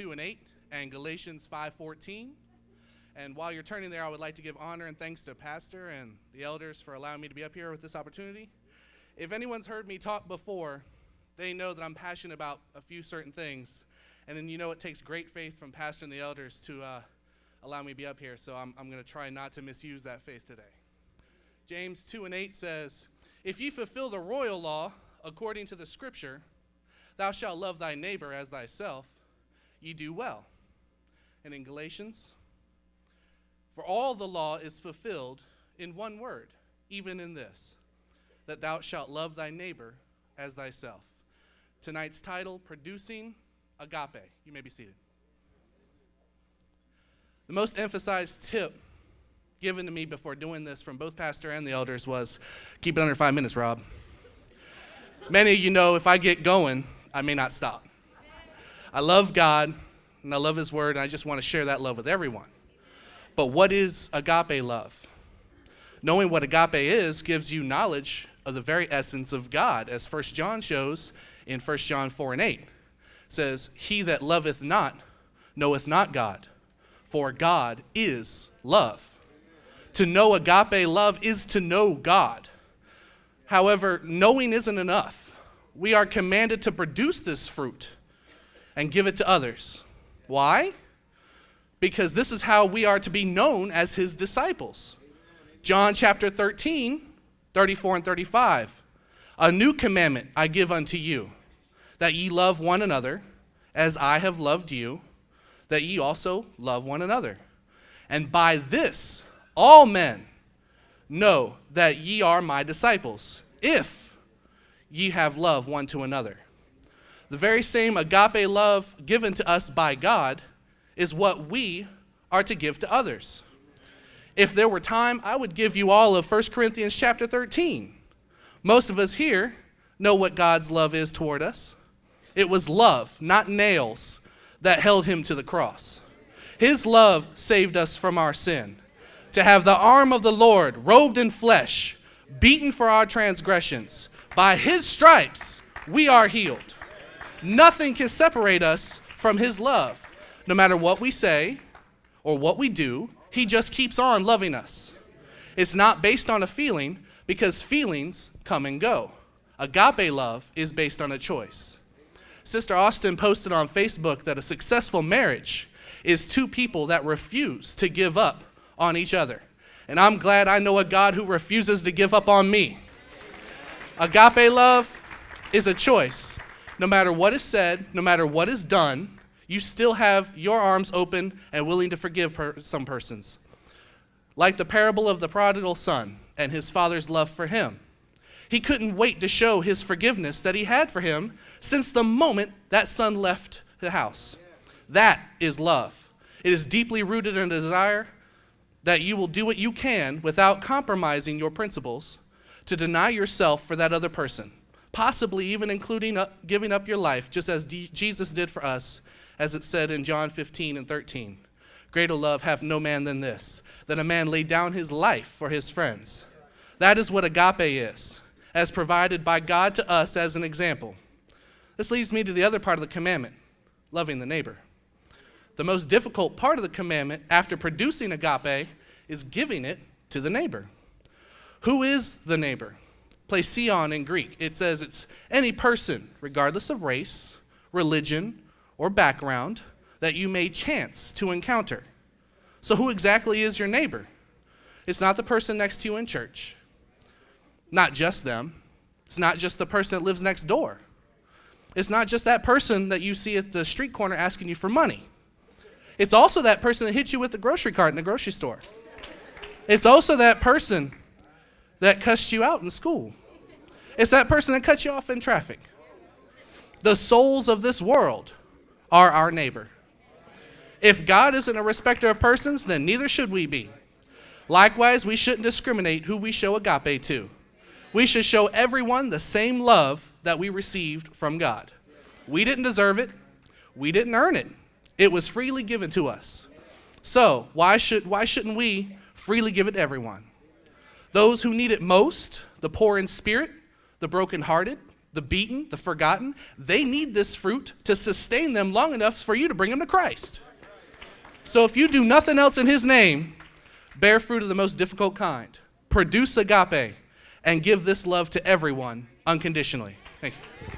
2 and 8 and Galatians 5:14. And while you're turning there, I would like to give honor and thanks to Pastor and the elders for allowing me to be up here with this opportunity. If anyone's heard me talk before, they know that I'm passionate about a few certain things. And then it takes great faith from Pastor and the elders to allow me to be up here. So I'm going to try not to misuse that faith today. James 2 and 8 says, "If ye fulfill the royal law according to the scripture, thou shalt love thy neighbor as thyself, ye do well." And in Galatians, "For all the law is fulfilled in one word, even in this, that thou shalt love thy neighbor as thyself." Tonight's title, Producing Agape. You may be seated. The most emphasized tip given to me before doing this from both pastor and the elders was, keep it under 5 minutes, Rob. Many of you know if I get going, I may not stop. I love God, and I love his word, and I just want to share that love with everyone. But what is agape love? Knowing what agape is gives you knowledge of the very essence of God, as 1 John shows in 1 John 4 and 8. It says, "He that loveth not knoweth not God, for God is love." To know agape love is to know God. However, knowing isn't enough. We are commanded to produce this fruit and give it to others. Why? Because this is how we are to be known as his disciples. John chapter 13, 34 and 35. "A new commandment I give unto you, that ye love one another, as I have loved you, that ye also love one another. And by this all men know that ye are my disciples, if ye have love one to another." The very same agape love given to us by God is what we are to give to others. If there were time, I would give you all of 1 Corinthians chapter 13. Most of us here know what God's love is toward us. It was love, not nails, that held him to the cross. His love saved us from our sin. To have the arm of the Lord robed in flesh, beaten for our transgressions. By his stripes, we are healed. Nothing can separate us from his love. No matter what we say or what we do, he just keeps on loving us. It's not based on a feeling, because feelings come and go. Agape love is based on a choice. Sister Austin posted on Facebook that a successful marriage is two people that refuse to give up on each other. And I'm glad I know a God who refuses to give up on me. Agape love is a choice. No matter what is said, no matter what is done, you still have your arms open and willing to forgive some persons. Like the parable of the prodigal son and his father's love for him. He couldn't wait to show his forgiveness that he had for him since the moment that son left the house. That is love. It is deeply rooted in a desire that you will do what you can without compromising your principles to deny yourself for that other person, possibly even including giving up your life, just as Jesus did for us, as it said in John 15 and 13. "Greater love hath no man than this, that a man lay down his life for his friends." That is what agape is, as provided by God to us as an example. This leads me to the other part of the commandment, loving the neighbor. The most difficult part of the commandment after producing agape is giving it to the neighbor. Who is the neighbor? Plesion in Greek. It says it's any person, regardless of race, religion, or background, that you may chance to encounter. So who exactly is your neighbor? It's not the person next to you in church. Not just them. It's not just the person that lives next door. It's not just that person that you see at the street corner asking you for money. It's also that person that hit you with the grocery cart in the grocery store. It's also that person that cussed you out in school. It's that person that cut you off in traffic. The souls of this world are our neighbor. If God isn't a respecter of persons, then neither should we be. Likewise, we shouldn't discriminate who we show agape to. We should show everyone the same love that we received from God. We didn't deserve it. We didn't earn it. It was freely given to us. So why shouldn't we freely give it to everyone? Those who need it most, the poor in spirit, the brokenhearted, the beaten, the forgotten, they need this fruit to sustain them long enough for you to bring them to Christ. So if you do nothing else in his name, bear fruit of the most difficult kind. Produce agape and give this love to everyone unconditionally. Thank you.